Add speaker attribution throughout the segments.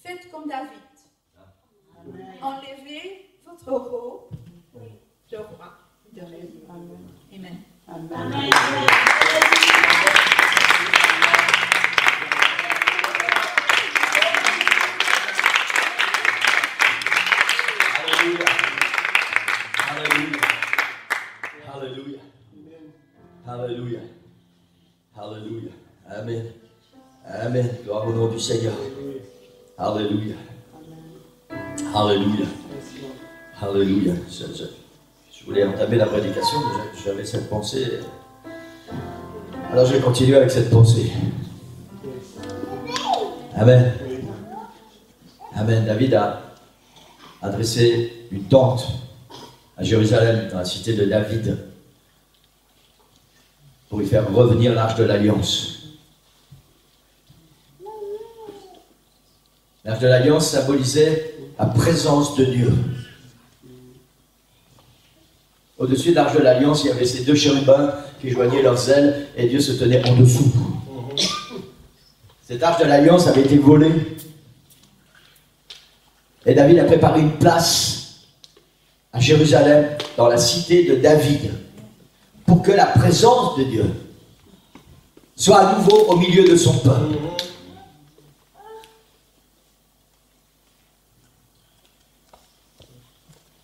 Speaker 1: Faites comme David. Enlevez votre robe de roi. Amen. Amen. Amen.
Speaker 2: Alléluia. Alléluia. Amen. Amen. Gloire au nom du Seigneur. Alléluia. Alléluia. Alléluia. Je voulais entamer la prédication, mais j'avais cette pensée. Alors je vais continuer avec cette pensée. Amen. Amen. David a dressé une tente à Jérusalem, dans la cité de David, pour y faire revenir l'arche de l'Alliance. L'arche de l'Alliance symbolisait la présence de Dieu. Au-dessus de l'arche de l'Alliance, il y avait ces deux chérubins qui joignaient leurs ailes et Dieu se tenait en dessous. Cette arche de l'Alliance avait été volée. Et David a préparé une place à Jérusalem, dans la cité de David, pour que la présence de Dieu soit à nouveau au milieu de son peuple.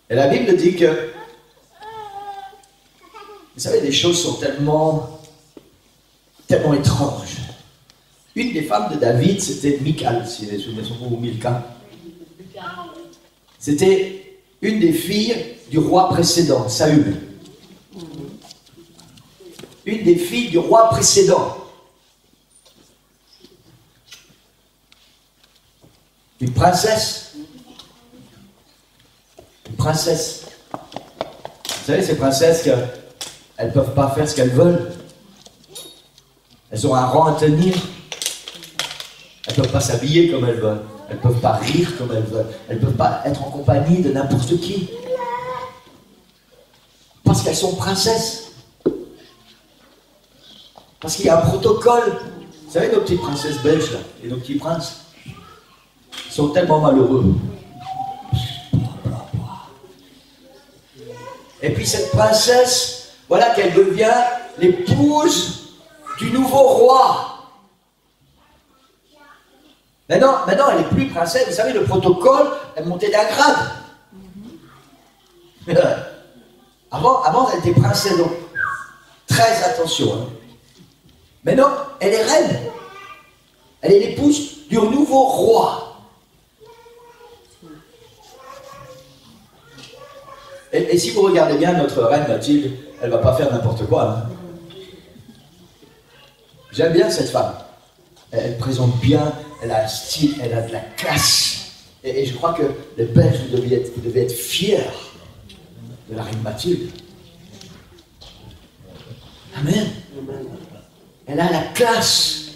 Speaker 2: Et la Bible dit que, vous savez, les choses sont tellement étranges. Une des femmes de David, c'était Michal, si les souvenirs sont bons, ou Milka. C'était une des filles du roi précédent, Saül. Une des filles du roi précédent. Une princesse. Une princesse. Vous savez, ces princesses, elles ne peuvent pas faire ce qu'elles veulent. Elles ont un rang à tenir. Elles ne peuvent pas s'habiller comme elles veulent. Elles ne peuvent pas rire comme elles veulent. Elles ne peuvent pas être en compagnie de n'importe qui. Parce qu'elles sont princesses. Parce qu'il y a un protocole. Vous savez, nos petites princesses belges, là, et nos petits princes, ils sont tellement malheureux. Et puis cette princesse, voilà qu'elle devient l'épouse du nouveau roi. Maintenant, elle n'est plus princesse. Vous savez, le protocole, elle montait d'un grade. Avant, elle était princesse, donc très attention. Hein. Maintenant, elle est reine. Elle est l'épouse du nouveau roi. Et si vous regardez bien, notre reine Mathilde, elle ne va pas faire n'importe quoi. Hein. J'aime bien cette femme. Elle présente bien, elle a un style, elle a de la classe. Et je crois que les Belges, vous devez être fiers de la reine Mathilde. Amen. Elle a la classe.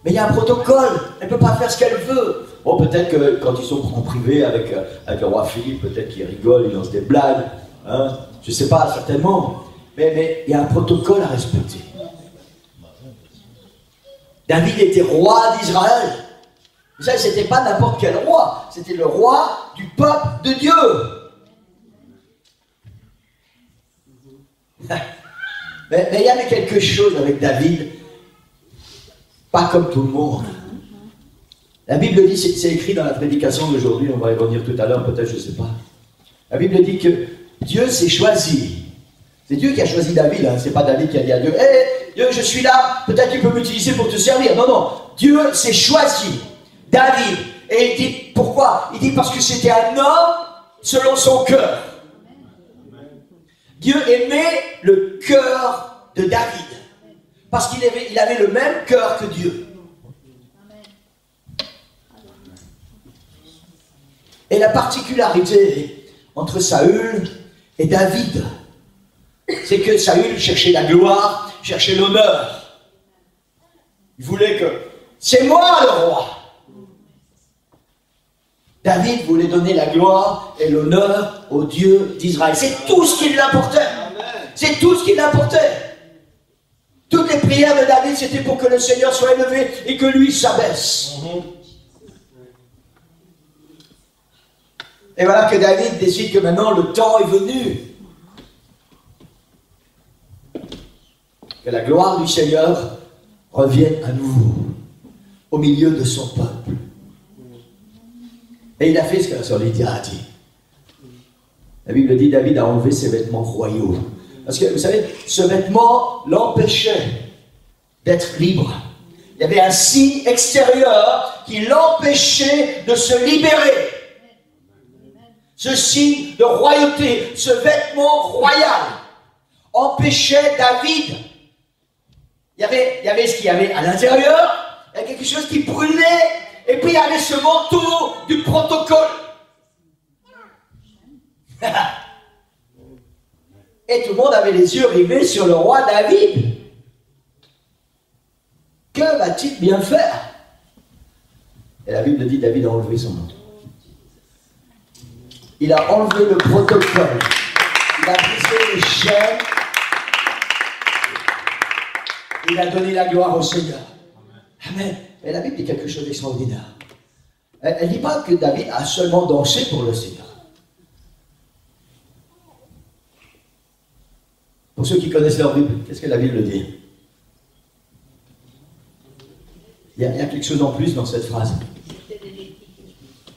Speaker 2: Mais il y a un protocole. Elle ne peut pas faire ce qu'elle veut. Bon, peut-être que quand ils sont en privé avec le roi Philippe, peut-être qu'ils rigolent, ils lancent des blagues. Hein. Je ne sais pas, certainement. Mais il y a un protocole à respecter. David était roi d'Israël. Vous savez, ce n'était pas n'importe quel roi. C'était le roi du peuple de Dieu. Mais il y avait quelque chose avec David, pas comme tout le monde. La Bible dit, c'est écrit dans la prédication d'aujourd'hui, on va y revenir tout à l'heure, peut-être, je ne sais pas. La Bible dit que Dieu s'est choisi. C'est Dieu qui a choisi David, hein. C'est pas David qui a dit à Dieu, hey, Dieu, je suis là, peut-être tu peux m'utiliser pour te servir. Non, non, Dieu s'est choisi David. Et il dit, pourquoi? Il dit parce que c'était un homme selon son cœur. Dieu aimait le cœur de David. Parce qu'il avait le même cœur que Dieu. Et la particularité entre Saül et David, c'est que Saül cherchait la gloire, cherchait l'honneur. Il voulait que c'est moi le roi. David voulait donner la gloire et l'honneur au Dieu d'Israël. C'est tout ce qui l'importait. C'est tout ce qui l'importait. Toutes les prières de David, c'était pour que le Seigneur soit élevé et que lui s'abaisse. Et voilà que David décide que maintenant le temps est venu. Que la gloire du Seigneur revienne à nouveau au milieu de son peuple. Et il a fait ce que la sœur Lydia a dit. La Bible dit, David a enlevé ses vêtements royaux Parce que, vous savez, ce vêtement l'empêchait d'être libre. Il y avait un signe extérieur qui l'empêchait de se libérer. Ce signe de royauté, ce vêtement royal, empêchait David. Il y avait ce qu'il y avait à l'intérieur, il y a quelque chose qui brûlait, et puis il y avait ce manteau du protocole. Et tout le monde avait les yeux rivés sur le roi David. Que va-t-il bien faire? Et la Bible dit, David a enlevé son manteau. Il a enlevé le protocole. Il a brisé les chaînes. Il a donné la gloire au Seigneur. Amen. Et la Bible dit quelque chose d'extraordinaire. Elle ne dit pas que David a seulement dansé pour le Seigneur. Pour ceux qui connaissent leur Bible, qu'est-ce que la Bible dit? Il y a quelque chose en plus dans cette phrase.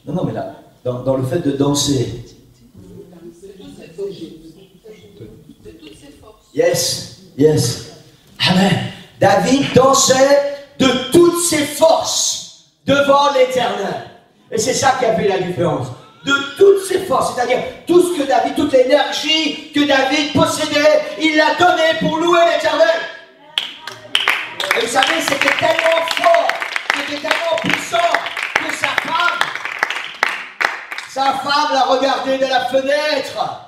Speaker 2: Non, mais là, dans le fait de danser. Yes, yes. Amen. David dansait de toutes ses forces devant l'Éternel. Et c'est ça qui a fait la différence. De toutes ses forces, c'est-à-dire tout ce que David, toute l'énergie que David possédait, il l'a donnée pour louer l'Éternel. Et vous savez, c'était tellement fort, c'était tellement puissant que sa femme l'a regardé de la fenêtre.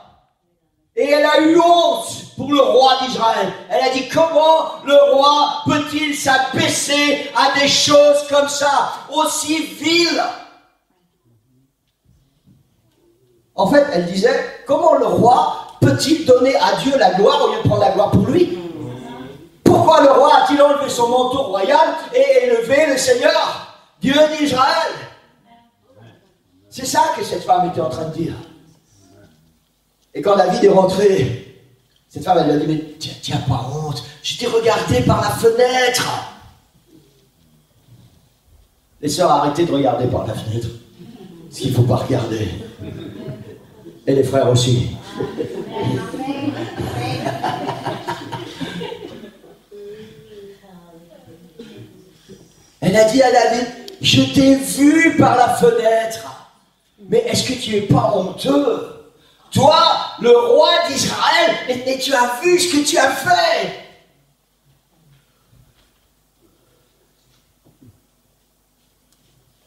Speaker 2: Et elle a eu honte pour le roi d'Israël. Elle a dit, comment le roi peut-il s'abaisser à des choses comme ça, aussi viles? En fait, elle disait, comment le roi peut-il donner à Dieu la gloire au lieu de prendre la gloire pour lui? Pourquoi le roi a-t-il enlevé son manteau royal et élevé le Seigneur, Dieu d'Israël? C'est ça que cette femme était en train de dire. Et quand David est rentré, cette femme, elle lui a dit, mais tiens pas honte, je t'ai regardé par la fenêtre. Les sœurs, arrêtez de regarder par la fenêtre. Parce qu'il ne faut pas regarder. Et les frères aussi. Elle a dit à David, je t'ai vu par la fenêtre. Mais est-ce que tu n'es pas honteux? Toi, le roi d'Israël, et tu as vu ce que tu as fait.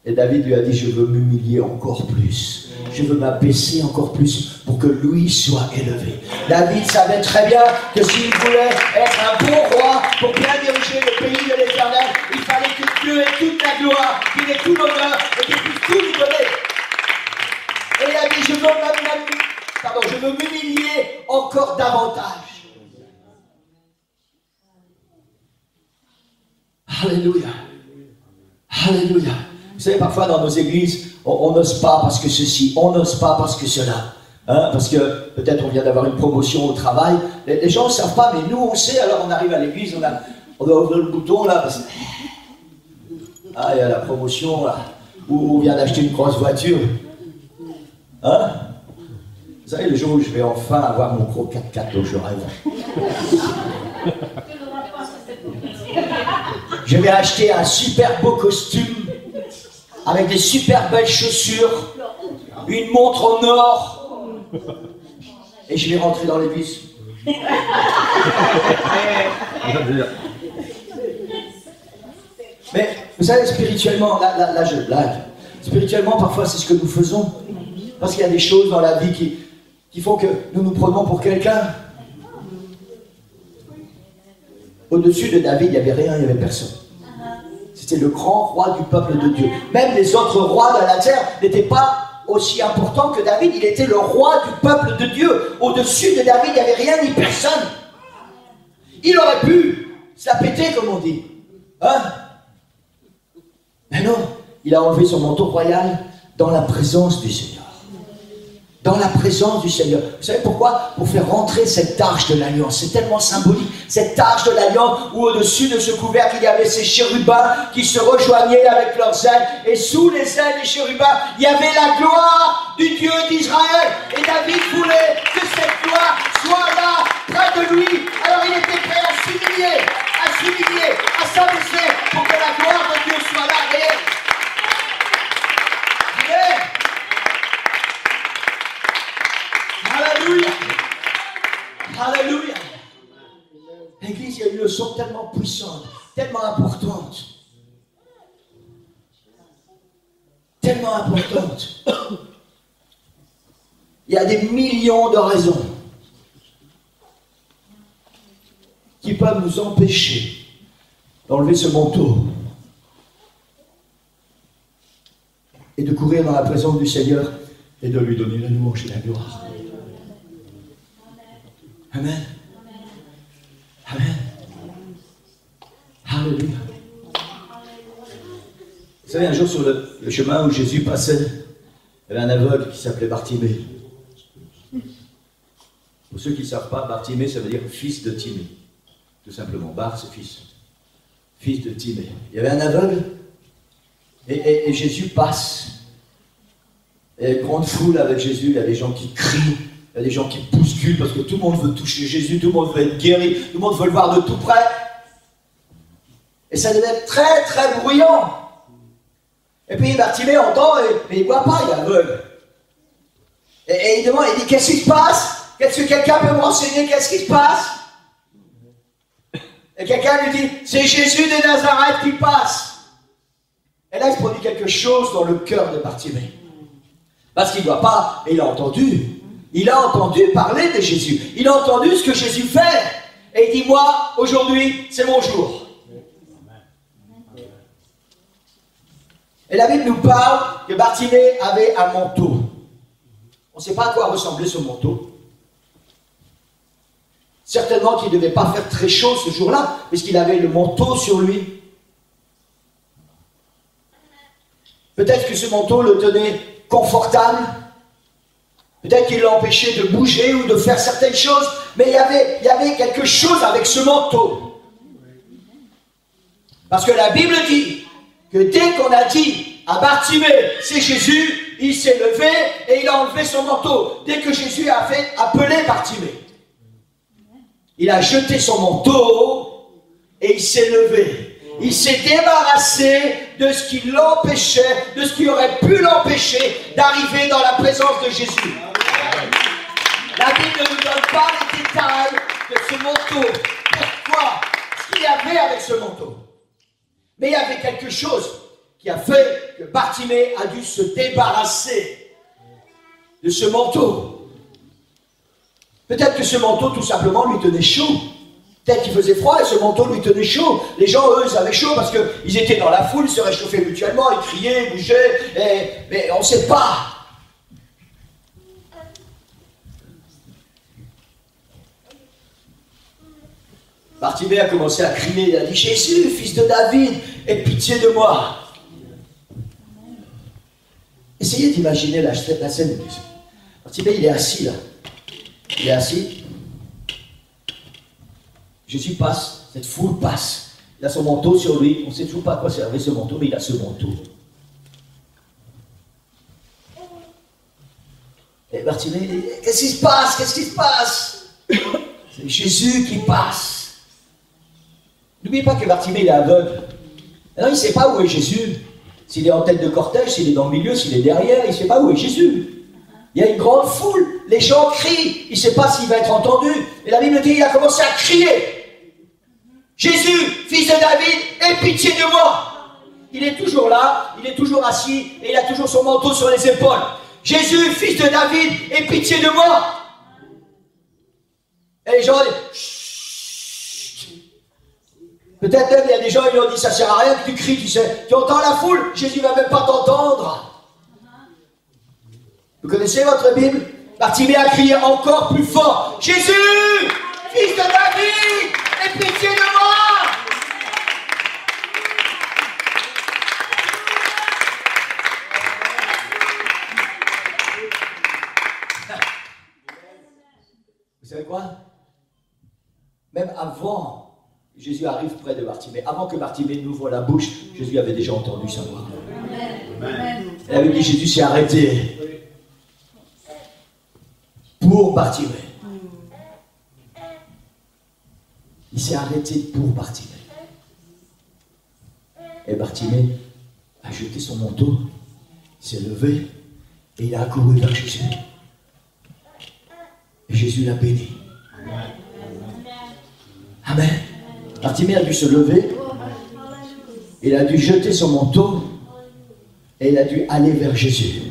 Speaker 2: Et David lui a dit, je veux m'humilier encore plus. Je veux m'abaisser encore plus pour que lui soit élevé. David savait très bien que s'il voulait être un bon roi pour bien diriger le pays de l'Éternel, il fallait que Dieu ait toute la gloire, qu'il ait tout l'honneur et qu'il puisse tout lui donner. Et il a dit, je veux m'humilier encore davantage. Alléluia. Alléluia. Vous savez, parfois dans nos églises, on n'ose pas parce que ceci, on n'ose pas parce que cela. Hein, parce que peut-être on vient d'avoir une promotion au travail. Les gens ne savent pas, mais nous on sait, alors on arrive à l'église, on doit ouvrir le bouton là, parce que... Ah, il y a la promotion là, ou on vient d'acheter une grosse voiture. Hein? Vous savez, le jour où je vais enfin avoir mon gros 4x4 dont je rêve. Je vais acheter un super beau costume avec des super belles chaussures, une montre en or, et je vais rentrer dans l'église. Mais vous savez, spirituellement, là je blague, spirituellement parfois c'est ce que nous faisons, parce qu'il y a des choses dans la vie qui font que nous nous prenons pour quelqu'un. Au-dessus de David, il n'y avait rien, il n'y avait personne. C'était le grand roi du peuple de Dieu. Même les autres rois de la terre n'étaient pas aussi importants que David. Il était le roi du peuple de Dieu. Au-dessus de David, il n'y avait rien ni personne. Il aurait pu se la péter, comme on dit. Hein? Mais non, il a enlevé son manteau royal dans la présence du Seigneur. Dans la présence du Seigneur. Vous savez pourquoi? Pour faire rentrer cette arche de l'alliance. C'est tellement symbolique. Cette arche de l'alliance où au-dessus de ce couvercle, il y avait ces chérubins qui se rejoignaient avec leurs ailes. Et sous les ailes des chérubins, il y avait la gloire du Dieu d'Israël. Et David voulait que cette gloire soit là, près de de lui. Alors il était prêt à s'humilier, à s'abaisser pour que la gloire de Dieu soit là réelle. Amen. Alléluia. Alléluia. L'église, il y a une leçon tellement puissante, tellement importante. Tellement importante. Il y a des millions de raisons qui peuvent nous empêcher d'enlever ce manteau et de courir dans la présence du Seigneur et de lui donner la louange et la gloire. Amen. Amen. Alléluia. Vous savez, un jour sur le chemin où Jésus passait, il y avait un aveugle qui s'appelait Bartimée. Pour ceux qui ne savent pas, Bartimée, ça veut dire fils de Timée. Tout simplement. Bar, c'est fils. Fils de Timée. Il y avait un aveugle et Jésus passe. Il y a une grande foule avec Jésus, il y a des gens qui crient, il y a des gens qui bousculent parce que tout le monde veut toucher Jésus, tout le monde veut être guéri, tout le monde veut le voir de tout près. Et ça devait être très très bruyant. Et puis Bartimée entend, mais il ne voit pas, il est aveugle. Et il demande, il dit, qu'est-ce qui se passe? Est-ce que quelqu'un peut me renseigner qu'est-ce qui se passe? Et quelqu'un lui dit, c'est Jésus de Nazareth qui passe. Et là, il se produit quelque chose dans le cœur de Bartimée. Parce qu'il ne voit pas, et il a entendu. Il a entendu parler de Jésus. Il a entendu ce que Jésus fait. Et il dit, moi, aujourd'hui, c'est mon jour. Et la Bible nous parle que Bartimée avait un manteau. On ne sait pas à quoi ressemblait ce manteau. Certainement qu'il ne devait pas faire très chaud ce jour-là, puisqu'il avait le manteau sur lui. Peut-être que ce manteau le tenait confortable. Peut-être qu'il l'empêchait de bouger ou de faire certaines choses. Mais il y avait quelque chose avec ce manteau. Parce que la Bible dit que dès qu'on a dit à Bartimée, c'est Jésus, il s'est levé et il a enlevé son manteau. Dès que Jésus a fait appeler Bartimée, il a jeté son manteau et il s'est levé. Il s'est débarrassé de ce qui l'empêchait, de ce qui aurait pu l'empêcher d'arriver dans la présence de Jésus. La Bible ne nous donne pas les détails de ce manteau. Pourquoi? Ce qu'il y avait avec ce manteau. Mais il y avait quelque chose qui a fait que Bartimée a dû se débarrasser de ce manteau. Peut-être que ce manteau, tout simplement, lui tenait chaud. Peut-être qu'il faisait froid et ce manteau lui tenait chaud. Les gens, eux, ils avaient chaud parce qu'ils étaient dans la foule, ils se réchauffaient mutuellement, ils criaient, ils bougeaient, mais on ne sait pas. Bartimée a commencé à crier, il a dit, Jésus, fils de David, aie pitié de moi. Essayez d'imaginer la scène. Bartimée, il est assis là. Il est assis. Jésus passe, cette foule passe. Il a son manteau sur lui. On ne sait toujours pas à quoi servait ce manteau, mais il a ce manteau. Et Bartimée, qu'est-ce qui se passe? Qu'est-ce qui se passe? C'est Jésus qui passe. N'oubliez pas que Bartimée, il est aveugle. Alors, il ne sait pas où est Jésus. S'il est en tête de cortège, s'il est dans le milieu, s'il est derrière, il ne sait pas où est Jésus. Il y a une grande foule, les gens crient, il ne sait pas s'il va être entendu. Et la Bible dit, il a commencé à crier. Jésus, fils de David, aie pitié de moi. Il est toujours là, il est toujours assis, et il a toujours son manteau sur les épaules. Jésus, fils de David, aie pitié de moi. Et les gens disent, chut. Peut-être même, il y a des gens, ils lui ont dit, ça ne sert à rien que tu cries, tu sais. Tu entends la foule, Jésus ne va même pas t'entendre. Vous connaissez votre Bible? Bartimée a crié encore plus fort. Jésus, fils de David, aie pitié de moi. Vous savez quoi? Même avant Jésus arrive près de Bartimée, avant que Bartimée n'ouvre la bouche, Jésus avait déjà entendu sa voix. Amen. Et la Bible dit, Jésus s'est arrêté pour Bartimée. il s'est arrêté pour Bartimée. Et Bartimée a jeté son manteau, s'est levé et il a accouru vers Jésus. Et Jésus l'a béni. Amen. Bartimée a dû se lever, il a dû jeter son manteau et il a dû aller vers Jésus.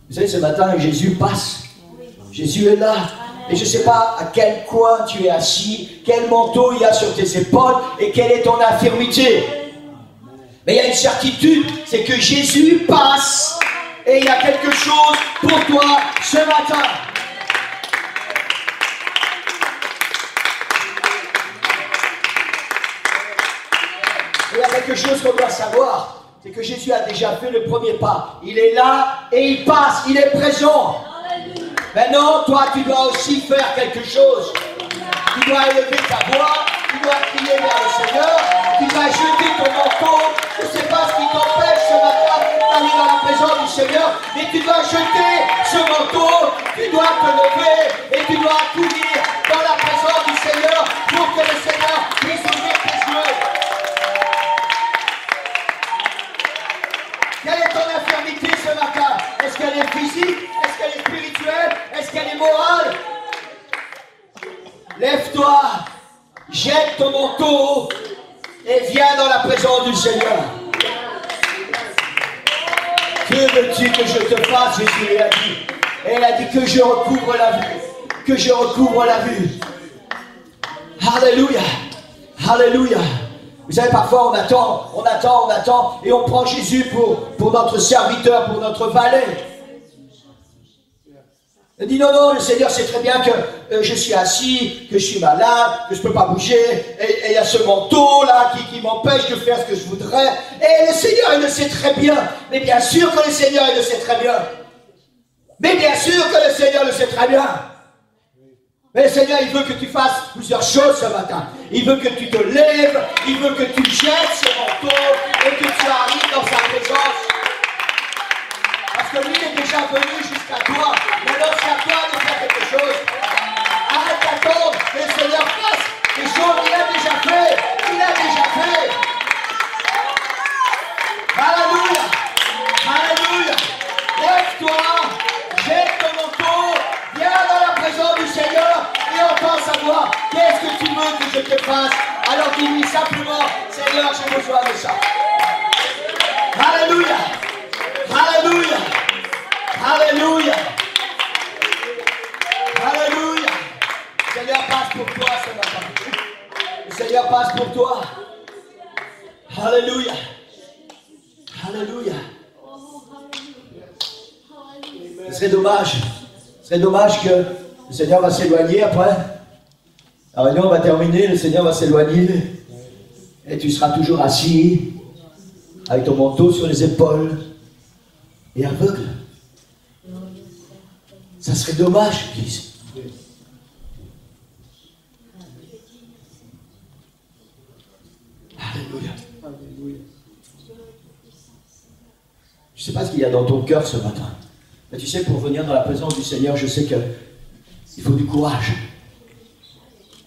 Speaker 2: Vous savez, ce matin, Jésus passe. Jésus est là. Et je ne sais pas à quel coin tu es assis, quel manteau il y a sur tes épaules et quelle est ton infirmité. Mais il y a une certitude, c'est que Jésus passe et il y a quelque chose pour toi ce matin. Il y a quelque chose qu'on doit savoir, c'est que Jésus a déjà fait le premier pas. Il est là et il passe, il est présent. Maintenant, toi, tu dois aussi faire quelque chose. Tu dois élever ta voix, tu dois crier vers le Seigneur, tu dois jeter ton manteau. Je ne sais pas ce qui t'empêche ce matin d'aller dans la présence du Seigneur, mais tu dois jeter ce manteau, tu dois te lever et tu dois accourir dans la présence du Seigneur pour que le Seigneur puisse ouvrir tes yeux. Quelle est ton infirmité ce matin? Est-ce qu'elle est physique? Est-ce qu'elle est spirituelle? Est-ce qu'elle est morale? Lève-toi, jette ton manteau et viens dans la présence du Seigneur. Que veux-tu que je te fasse? Jésus lui a dit. Et elle a dit que je recouvre la vue. Que je recouvre la vue. Alléluia. Alléluia. Vous savez, parfois on attend, et on prend Jésus pour notre serviteur, pour notre valet. Il dit non, le Seigneur sait très bien que je suis assis, que je suis malade, que je ne peux pas bouger, et il y a ce manteau là qui m'empêche de faire ce que je voudrais. Et le Seigneur, il le sait très bien. Mais bien sûr que le Seigneur, il le sait très bien. Mais bien sûr que le Seigneur le sait très bien. Mais le Seigneur, il veut que tu fasses plusieurs choses ce matin. Il veut que tu te lèves, il veut que tu jettes ce manteau et que tu arrives dans sa présence. Parce que lui est déjà venu jusqu'à toi. Maintenant, c'est à toi de faire quelque chose. Arrête d'attendre que le Seigneur fasse des choses qu'il a déjà fait. Il a déjà fait. Alléluia. Alléluia. Lève-toi, jette ton manteau, viens dans la présence du Seigneur et entends sa voix. Qu'est-ce que tu veux que je te fasse? Alors dis-lui simplement, Seigneur, j'ai besoin de ça. Alléluia. Alléluia. Alléluia. Alléluia. Le Seigneur passe pour toi ce matin. Le Seigneur passe pour toi. Alléluia. Alléluia. Ce serait dommage que le Seigneur va s'éloigner après. La réunion va terminer, le Seigneur va s'éloigner et tu seras toujours assis avec ton manteau sur les épaules et aveugle. Ça serait dommage, Église. Alléluia. Je ne sais pas ce qu'il y a dans ton cœur ce matin. Mais tu sais, pour venir dans la présence du Seigneur, je sais qu'il faut du courage.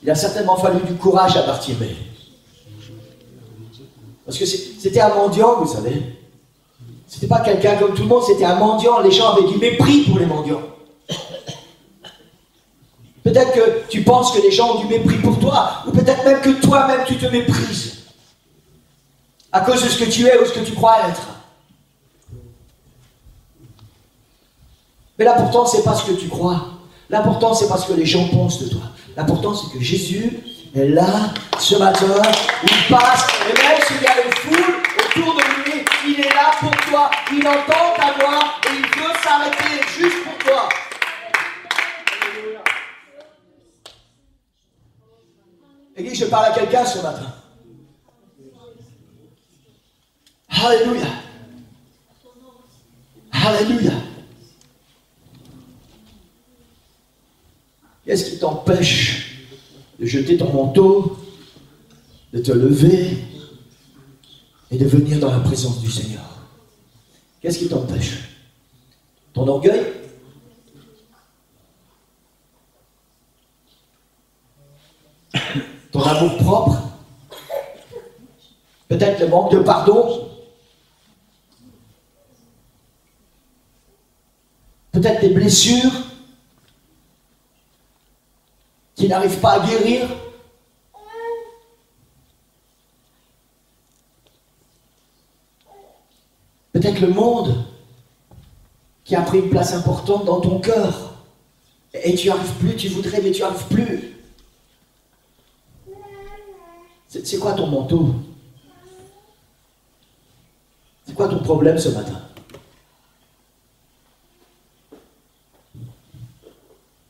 Speaker 2: Il a certainement fallu du courage à Bartimée. Parce que c'était un mendiant, vous savez. C'était pas quelqu'un comme tout le monde, c'était un mendiant. Les gens avaient du mépris pour les mendiants. Peut-être que tu penses que les gens ont du mépris pour toi, ou peut-être même que toi-même tu te méprises à cause de ce que tu es ou ce que tu crois être. Mais l'important, c'est pas ce que tu crois. L'important, c'est pas ce que les gens pensent de toi. L'important, c'est que Jésus est là, ce matin, il passe, et même s'il y a une foule autour de lui, il est là pour toi, il entend ta voix, et il veut s'arrêter juste pour toi. Église, je parle à quelqu'un ce matin. Alléluia. Alléluia. Qu'est-ce qui t'empêche de jeter ton manteau, de te lever et de venir dans la présence du Seigneur? Qu'est-ce qui t'empêche? Ton orgueil? ton amour propre, peut-être le manque de pardon, peut-être des blessures qui n'arrivent pas à guérir. Peut-être le monde qui a pris une place importante dans ton cœur. Et tu n'y arrives plus, tu voudrais, mais tu n'y arrives plus. C'est quoi ton manteau? C'est quoi ton problème ce matin?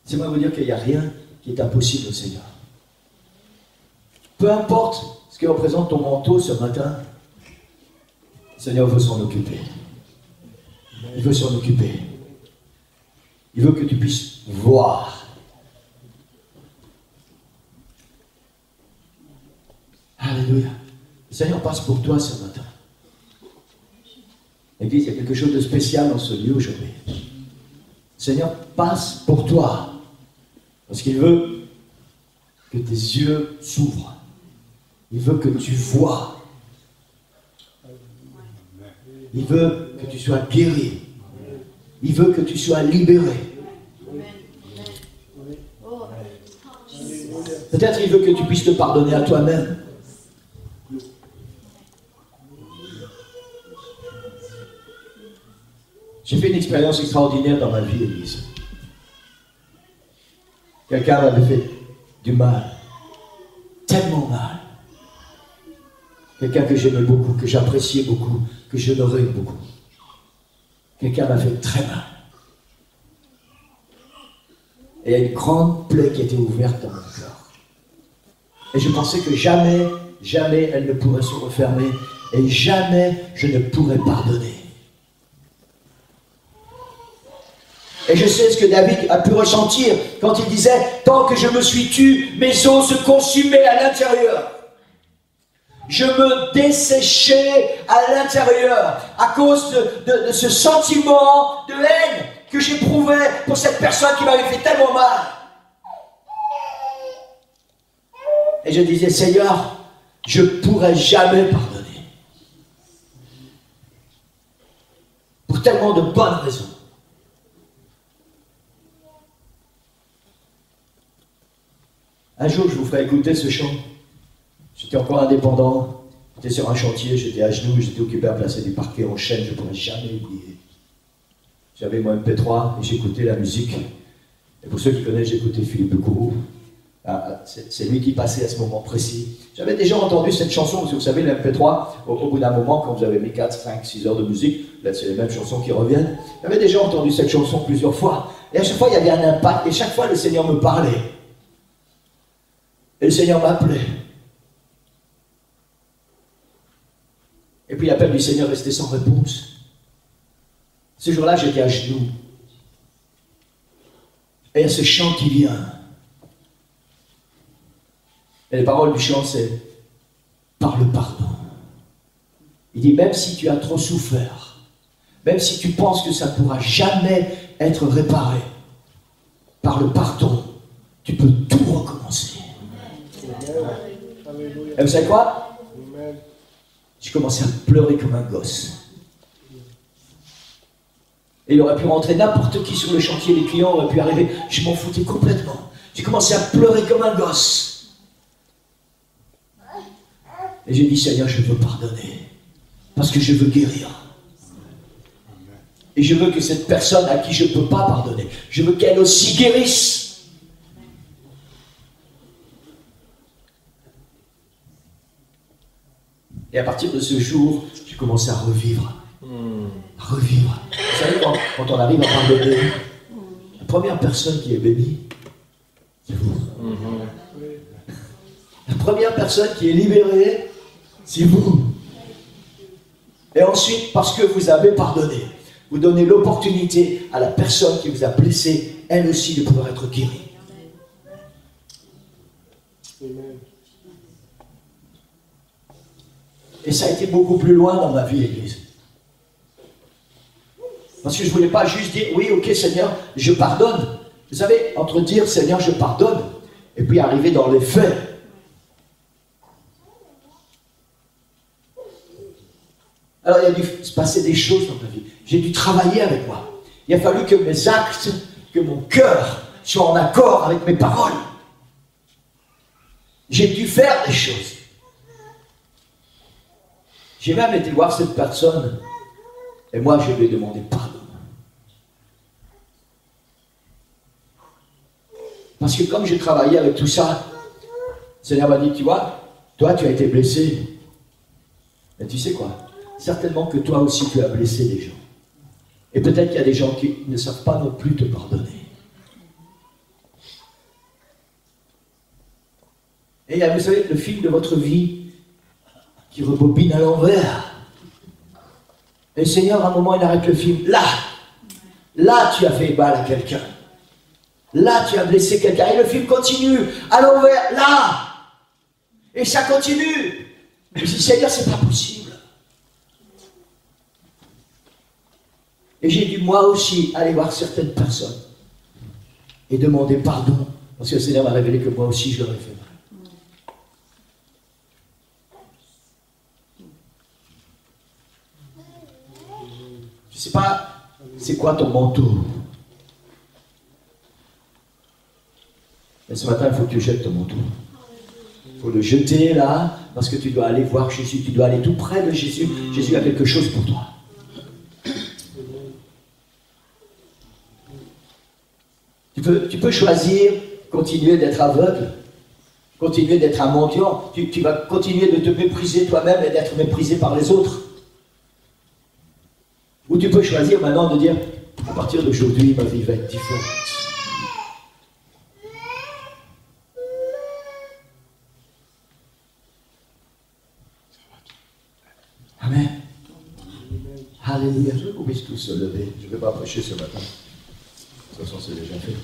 Speaker 2: C'est moi vous dire qu'il n'y a rien qui est impossible au Seigneur. Peu importe ce que représente ton manteau ce matin, le Seigneur veut s'en occuper. Il veut s'en occuper. Il veut que tu puisses voir. Alléluia. Le Seigneur passe pour toi ce matin. L'église, il y a quelque chose de spécial dans ce lieu aujourd'hui. Le Seigneur passe pour toi. Parce qu'il veut que tes yeux s'ouvrent. Il veut que tu vois. Il veut que tu sois guéri. Il veut que tu sois libéré. Peut-être il veut que tu puisses te pardonner à toi-même. J'ai fait une expérience extraordinaire dans ma vie, Élise. Quelqu'un m'avait fait du mal. Tellement mal. Quelqu'un que j'aimais beaucoup, que j'appréciais beaucoup, que j'honorais beaucoup. Quelqu'un m'a fait très mal. Et il y a une grande plaie qui a été ouverte dans mon cœur. Et je pensais que jamais, jamais elle ne pourrait se refermer. Et jamais je ne pourrais pardonner. Et je sais ce que David a pu ressentir quand il disait « Tant que je me suis tu, mes os se consumaient à l'intérieur. Je me desséchais à l'intérieur à cause de ce sentiment de haine que j'éprouvais pour cette personne qui m'avait fait tellement mal. » Et je disais « Seigneur, je ne pourrai jamais pardonner. Pour tellement de bonnes raisons. » Un jour, je vous ferai écouter ce chant. J'étais encore indépendant. J'étais sur un chantier, j'étais à genoux, j'étais occupé à placer des parquets en chaîne, je ne pourrais jamais oublier. J'avais mon MP3 et j'écoutais la musique. Et pour ceux qui connaissent, j'écoutais Philippe Kourou. C'est lui qui passait à ce moment précis. J'avais déjà entendu cette chanson, parce que vous savez, le MP3, au bout d'un moment, quand vous avez mis 4, 5, 6 heures de musique, là c'est les mêmes chansons qui reviennent. J'avais déjà entendu cette chanson plusieurs fois. Et à chaque fois, il y avait un impact, et chaque fois, le Seigneur me parlait. Et le Seigneur m'appelait. Et puis l'appel du Seigneur restait sans réponse. Ce jour-là, j'étais à genoux. Et il y a ce chant qui vient. Et les paroles du chant, c'est « Par le pardon ». Il dit « Même si tu as trop souffert, même si tu penses que ça ne pourra jamais être réparé, par le pardon, tu peux tout recommencer. » Et vous savez quoi? J'ai commencé à pleurer comme un gosse. Et il aurait pu rentrer n'importe qui sur le chantier, les clients auraient pu arriver, je m'en foutais complètement. J'ai commencé à pleurer comme un gosse. Et j'ai dit, Seigneur, je veux pardonner, parce que je veux guérir. Et je veux que cette personne à qui je ne peux pas pardonner, je veux qu'elle aussi guérisse. Et à partir de ce jour, j'ai commencé à revivre. À revivre. Vous savez, quand on arrive à pardonner, la première personne qui est bénie, c'est vous. La première personne qui est libérée, c'est vous. Et ensuite, parce que vous avez pardonné, vous donnez l'opportunité à la personne qui vous a blessé, elle aussi, de pouvoir être guérie. Amen. Et ça a été beaucoup plus loin dans ma vie, Église. Parce que je ne voulais pas juste dire, oui, ok, Seigneur, je pardonne. Vous savez, entre dire, Seigneur, je pardonne, et puis arriver dans les faits, Alors il a dû se passer des choses dans ma vie. J'ai dû travailler avec moi. Il a fallu que mes actes, que mon cœur soient en accord avec mes paroles. J'ai dû faire des choses. J'ai même été voir cette personne et moi je lui ai demandé pardon. Parce que comme j'ai travaillé avec tout ça, le Seigneur m'a dit, tu vois, toi tu as été blessé. Mais tu sais quoi? Certainement que toi aussi tu as blessé des gens. Et peut-être qu'il y a des gens qui ne savent pas non plus te pardonner. Et il y a, vous savez, le film de votre vie qui rebobine à l'envers. Et le Seigneur, à un moment, il arrête le film. Là, tu as fait mal à quelqu'un. Là, tu as blessé quelqu'un. Et le film continue à l'envers. Là. Et ça continue. Je dis, Seigneur, c'est pas possible. Et j'ai dû moi aussi aller voir certaines personnes et demander pardon. Parce que le Seigneur m'a révélé que moi aussi je l'aurais fait mal. Je ne sais pas, c'est quoi ton manteau? Mais ce matin, il faut que tu jettes ton manteau. Il faut le jeter là, parce que tu dois aller voir Jésus, tu dois aller tout près de Jésus. Jésus a quelque chose pour toi. Tu peux choisir, continuer d'être aveugle, continuer d'être un mendiant, tu vas continuer de te mépriser toi-même et d'être méprisé par les autres. Ou tu peux choisir maintenant de dire, à partir d'aujourd'hui, ma vie va être différente. Amen. Alléluia. Je veux qu'on puisse tous se lever. Je ne vais pas prêcher ce matin. De toute façon, c'est déjà fait.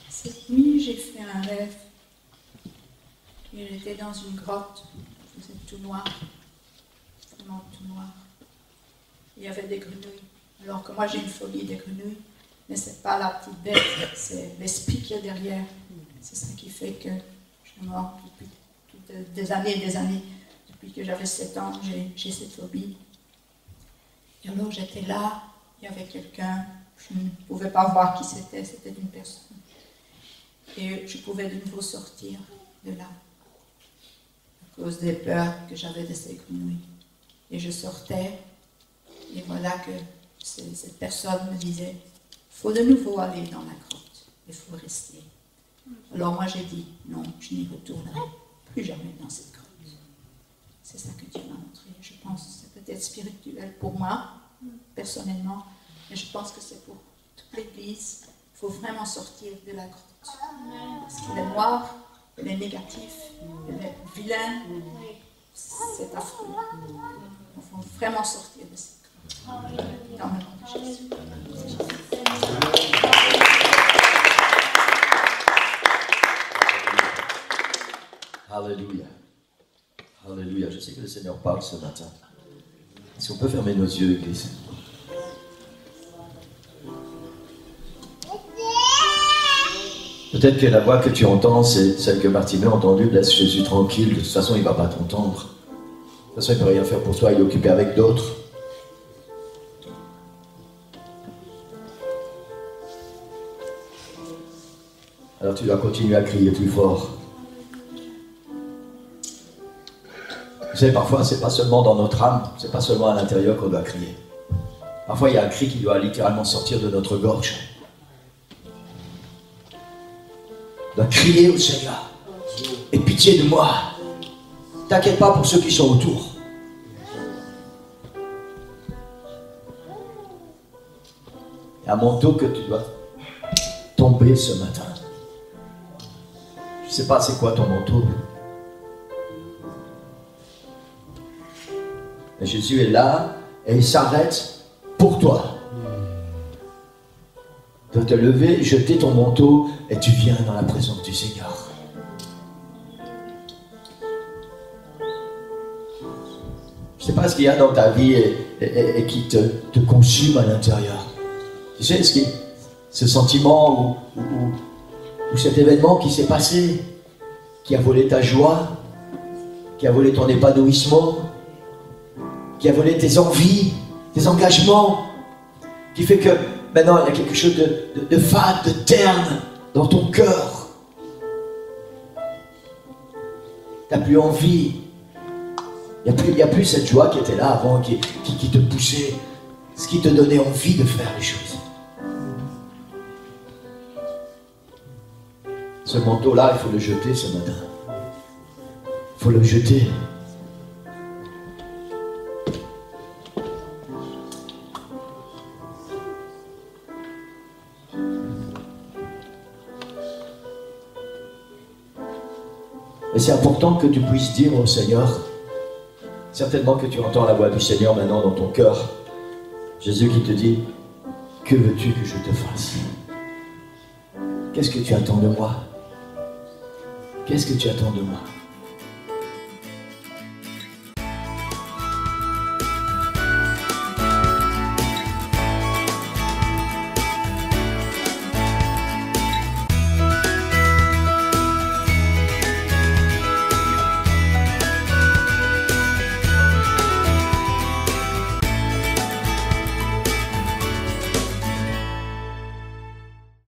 Speaker 1: Cette nuit, j'ai fait un rêve. Et j'étais dans une grotte. C'était tout noir. Vraiment tout noir. Il y avait des grenouilles. Alors que moi, j'ai une phobie des grenouilles. Mais ce n'est pas la petite bête, c'est l'esprit qui est derrière. C'est ça qui fait que je suis mort depuis des années et des années. Depuis que j'avais 7 ans, j'ai cette phobie. Et alors j'étais là, il y avait quelqu'un, je ne pouvais pas voir qui c'était une personne. Et je pouvais de nouveau sortir de là, à cause des peurs que j'avais de ces grenouilles. Et je sortais, et voilà que cette personne me disait, il faut de nouveau aller dans la grotte, il faut rester. Alors moi j'ai dit, non, je n'y retournerai plus jamais dans cette grotte. C'est ça que Dieu m'a montré. Je pense que c'est peut-être spirituel pour moi, personnellement, mais je pense que c'est pour toute l'Église. Il faut vraiment sortir de la grotte. Parce qu'il est noir, il est négatif, il est vilain, c'est affreux. Il faut vraiment sortir de cette grotte. Dans le nom de Jésus.
Speaker 2: Alléluia. Alléluia. Je sais que le Seigneur parle ce matin. Est-ce qu'on peut fermer nos yeux, Église? Peut-être que la voix que tu entends, c'est celle que Bartimée a entendue. Laisse Jésus tranquille. De toute façon, il ne va pas t'entendre. De toute façon, il ne peut rien faire pour toi. Il est occupé avec d'autres. Alors tu dois continuer à crier plus fort. Vous savez, parfois, c'est pas seulement dans notre âme, c'est pas seulement à l'intérieur qu'on doit crier. Parfois, il y a un cri qui doit littéralement sortir de notre gorge. On doit crier au Seigneur. Aie pitié de moi. T'inquiète pas pour ceux qui sont autour. Il y a un manteau que tu dois tomber ce matin. Je ne sais pas c'est quoi ton manteau. Mais Jésus est là et il s'arrête pour toi. Tu dois te lever, jeter ton manteau et tu viens dans la présence du Seigneur. Je ne Je ne sais pas ce qu'il y a dans ta vie et qui te consume à l'intérieur. Tu sais, ce sentiment ou cet événement qui s'est passé, qui a volé ta joie, qui a volé ton épanouissement, qui a volé tes envies, tes engagements, qui fait que maintenant il y a quelque chose de fade, de terne dans ton cœur. Tu n'as plus envie. Il n'y a plus cette joie qui était là avant, qui te poussait, ce qui te donnait envie de faire les choses. Ce manteau-là, il faut le jeter ce matin. Il faut le jeter. Et c'est important que tu puisses dire au Seigneur, certainement que tu entends la voix du Seigneur maintenant dans ton cœur. Jésus qui te dit, que veux-tu que je te fasse? Qu'est-ce que tu attends de moi? Qu'est-ce que tu attends de moi?